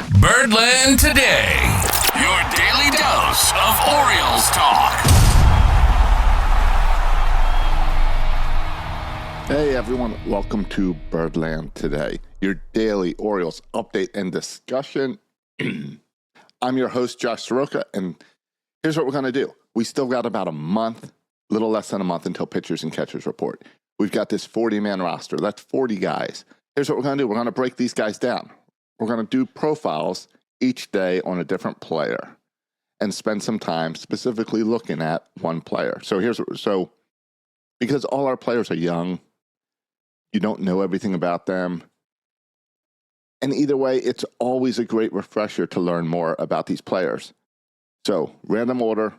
Birdland Today, your daily dose of Orioles talk. Hey everyone, welcome to Birdland Today, your daily Orioles update and discussion. I'm your host, Josh Soroka, and here's what we're going to do. We still got about a month, little less than a month until pitchers and catchers report. We've got this 40-man roster. That's 40 guys. Here's what we're going to do. We're going to break these guys down. We're going to do profiles each day on a different player and spend some time specifically looking at one player. So because all our players are young, you don't know everything about them. And either way, it's always a great refresher to learn more about these players. So random order,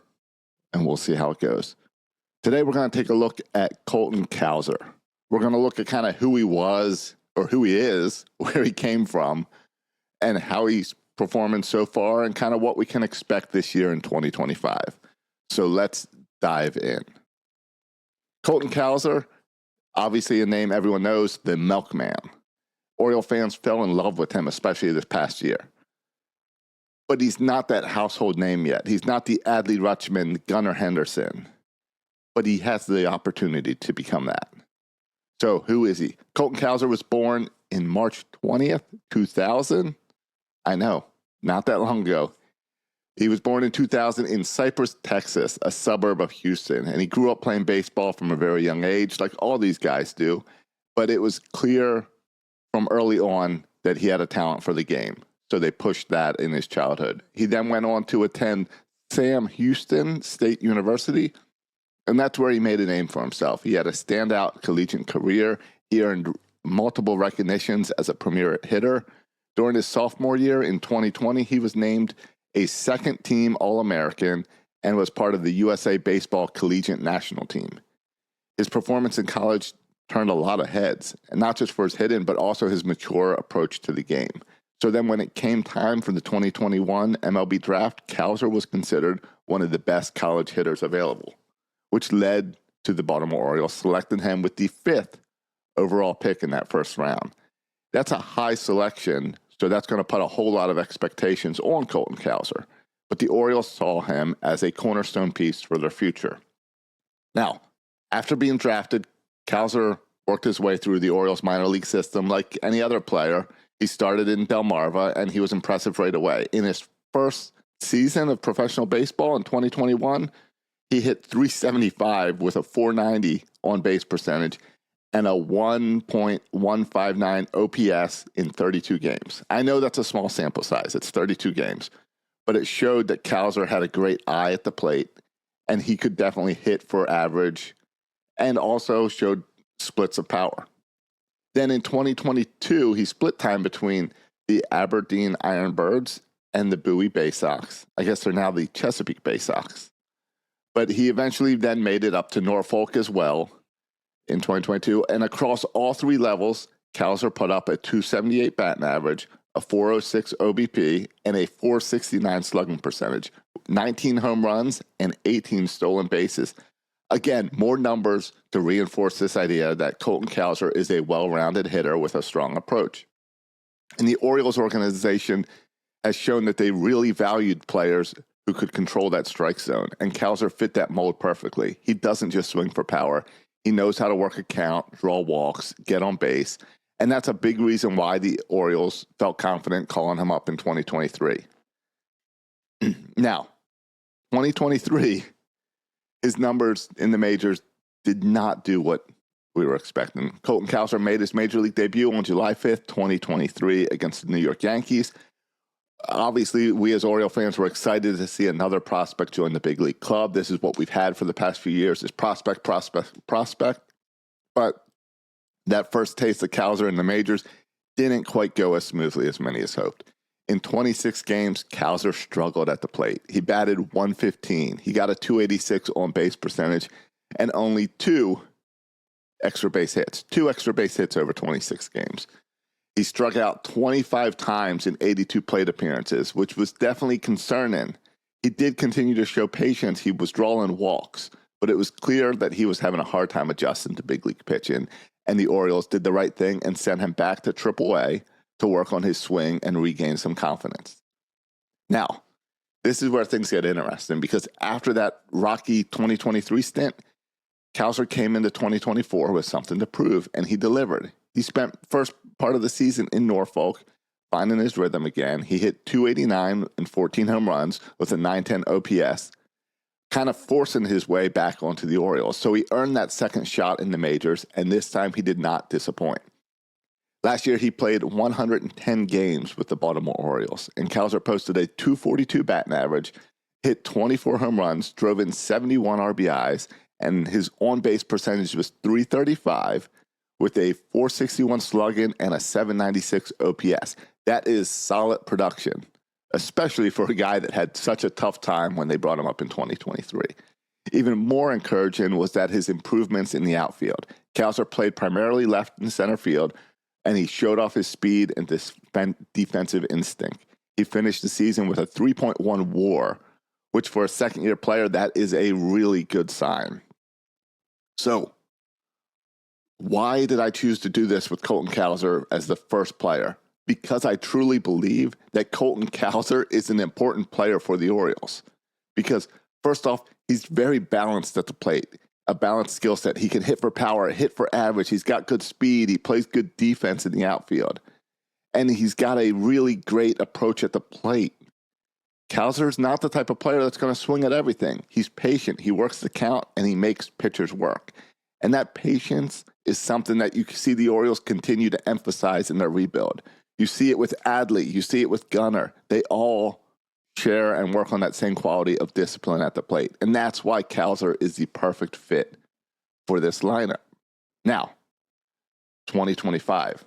and we'll see how it goes. Today, we're going to take a look at Colton Cowser. We're going to look at kind of who he was or who he is, where he came from, and how he's performing so far and kind of what we can expect this year in 2025. So let's dive in. Colton Cowser, obviously a name everyone knows, the Milkman. Oriole fans fell in love with him, especially this past year. But he's not that household name yet. He's not the Adley Rutschman, Gunnar Henderson. But he has the opportunity to become that. So who is he? Colton Cowser was born in March 20th, 2000. I know, not that long ago. He was born in 2000 in Cypress, Texas, a suburb of Houston. And he grew up playing baseball from a very young age, like all these guys do. But it was clear from early on that he had a talent for the game. So they pushed that in his childhood. He then went on to attend Sam Houston State University. And that's where he made a name for himself. He had a standout collegiate career. He earned multiple recognitions as a premier hitter. During his sophomore year in 2020, he was named a second-team All-American and was part of the USA Baseball Collegiate National Team. His performance in college turned a lot of heads, and not just for his hitting, but also his mature approach to the game. So then when it came time for the 2021 MLB draft, Cowser was considered one of the best college hitters available, which led to the Baltimore Orioles selecting him with the 5th overall pick in that first round. That's a high selection, so that's going to put a whole lot of expectations on Colton Cowser. But the Orioles saw him as a cornerstone piece for their future. Now, after being drafted, Cowser worked his way through the Orioles minor league system like any other player. He started in Delmarva, and he was impressive right away. In his first season of professional baseball in 2021, he hit .375 with a .490 on-base percentage and a 1.159 OPS in 32 games. I know that's a small sample size. It's 32 games. But it showed that Cowser had a great eye at the plate, and he could definitely hit for average and also showed splits of power. Then in 2022, he split time between the Aberdeen Ironbirds and the Bowie Bay Sox. I guess they're now the Chesapeake Bay Sox. But he eventually then made it up to Norfolk as well in 2022. And across all three levels, Cowser put up a .278 batting average, a .406 OBP, and a .469 slugging percentage, 19 home runs, and 18 stolen bases. Again, more numbers to reinforce this idea that Colton Cowser is a well-rounded hitter with a strong approach. And the Orioles organization has shown that they really valued players who could control that strike zone, and Cowser fit that mold perfectly. He doesn't just swing for power. He knows how to work a count, draw walks, get on base, and that's a big reason why the Orioles felt confident calling him up in 2023. Now, 2023, his numbers in the majors did not do what we were expecting. Colton Cowser made his major league debut on July 5th, 2023 against the New York Yankees. Obviously, we as Oriole fans were excited to see another prospect join the big league club. This is what we've had for the past few years, is prospect. But that first taste of Cowser in the majors didn't quite go as smoothly as many as hoped. In 26 games, Cowser struggled at the plate. He batted .115. He got a .286 on-base percentage and only 2 extra base hits. 2 extra base hits over 26 games. He struck out 25 times in 82 plate appearances, which was definitely concerning. He did continue to show patience. He was drawing walks, but it was clear that he was having a hard time adjusting to big league pitching, and the Orioles did the right thing and sent him back to AAA to work on his swing and regain some confidence. Now, this is where things get interesting because after that rocky 2023 stint, Cowser came into 2024 with something to prove, and he delivered. He spent first part of the season in Norfolk, finding his rhythm again. He hit .289 and 14 home runs with a .910 OPS, kind of forcing his way back onto the Orioles. So he earned that second shot in the majors, and this time he did not disappoint. Last year, he played 110 games with the Baltimore Orioles, and Cowser posted a .242 batting average, hit 24 home runs, drove in 71 RBIs, and his on-base percentage was .335 with a .461 slugging and a .796 OPS. That is solid production, especially for a guy that had such a tough time when they brought him up in 2023. Even more encouraging was that his improvements in the outfield. Cowser played primarily left and center field, and he showed off his speed and defensive instinct. He finished the season with a 3.1 WAR, which for a second-year player, that is a really good sign. So, why did I choose to do this with Colton Cowser as the first player? Because I truly believe that Colton Cowser is an important player for the Orioles. Because, first off, he's very balanced at the plate, a balanced skill set. He can hit for power, hit for average. He's got good speed. He plays good defense in the outfield. And he's got a really great approach at the plate. Cowser is not the type of player that's going to swing at everything. He's patient. He works the count, and he makes pitchers work. And that patience is something that you see the Orioles continue to emphasize in their rebuild. You see it with Adley. You see it with Gunnar. They all share and work on that same quality of discipline at the plate. And that's why Cowser is the perfect fit for this lineup. Now, 2025.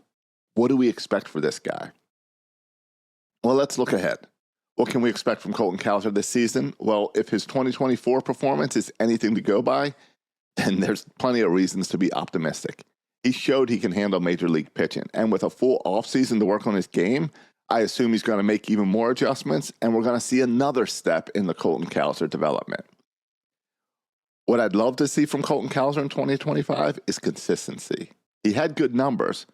What do we expect for this guy? Well, let's look ahead. What can we expect from Colton Cowser this season? Well, if his 2024 performance is anything to go by, then there's plenty of reasons to be optimistic. He showed he can handle major league pitching, and with a full offseason to work on his game, I assume he's going to make even more adjustments, and we're going to see another step in the Colton Cowser development. What I'd love to see from Colton Cowser in 2025 is consistency. He had good numbers,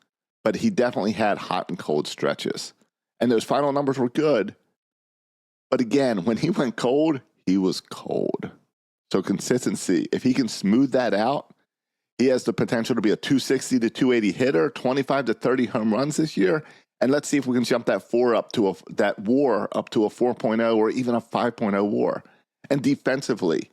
but he definitely had hot and cold stretches. And those final numbers were good. But again, when he went cold, he was cold. So consistency, if he can smooth that out, he has the potential to be a 260 to 280 hitter, 25 to 30 home runs this year. And let's see if we can jump that WAR up to a 4.0 or even a 5.0 WAR. And defensively,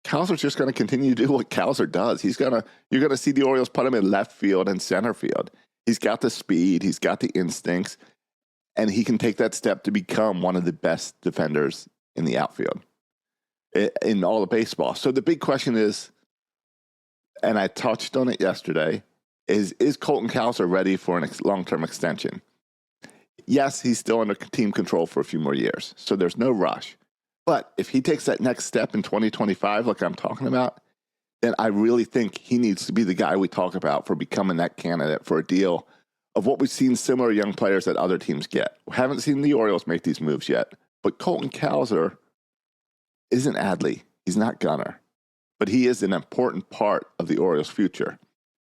Cowser's just going to continue to do what Cowser does. You're going to see the Orioles put him in left field and center field. He's got the speed, he's got the instincts, and he can take that step to become one of the best defenders in the outfield in all of baseball. So the big question is, and I touched on it yesterday, is Colton Cowser ready for a long-term extension? Yes, he's still under team control for a few more years, so there's no rush. But if he takes that next step in 2025, like I'm talking about, then I really think he needs to be the guy we talk about for becoming that candidate for a deal of what we've seen similar young players that other teams get. We haven't seen the Orioles make these moves yet, but Colton Cowser isn't Adley. He's not Gunnar, but he is an important part of the Orioles' future.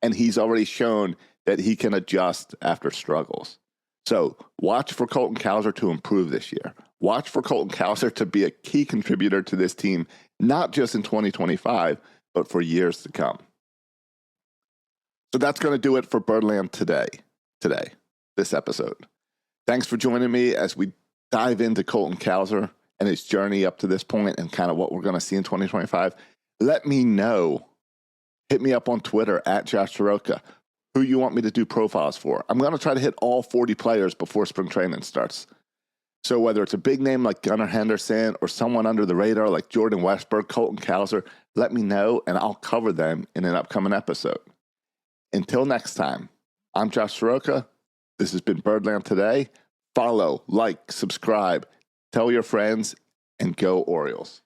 And he's already shown that he can adjust after struggles. So watch for Colton Cowser to improve this year. Watch for Colton Cowser to be a key contributor to this team, not just in 2025, but for years to come. So that's going to do it for Birdland today, this episode. Thanks for joining me as we dive into Colton Cowser and his journey up to this point and kind of what we're going to see in 2025. Let me know. Hit me up on Twitter at Josh Soroka, who you want me to do profiles for. I'm going to try to hit all 40 players before spring training starts. So whether it's a big name like Gunnar Henderson or someone under the radar like Jordan Westburg, Colton Cowser, let me know and I'll cover them in an upcoming episode. Until next time, I'm Josh Soroka. This has been Birdland Today. Follow, like, subscribe, tell your friends, and go Orioles.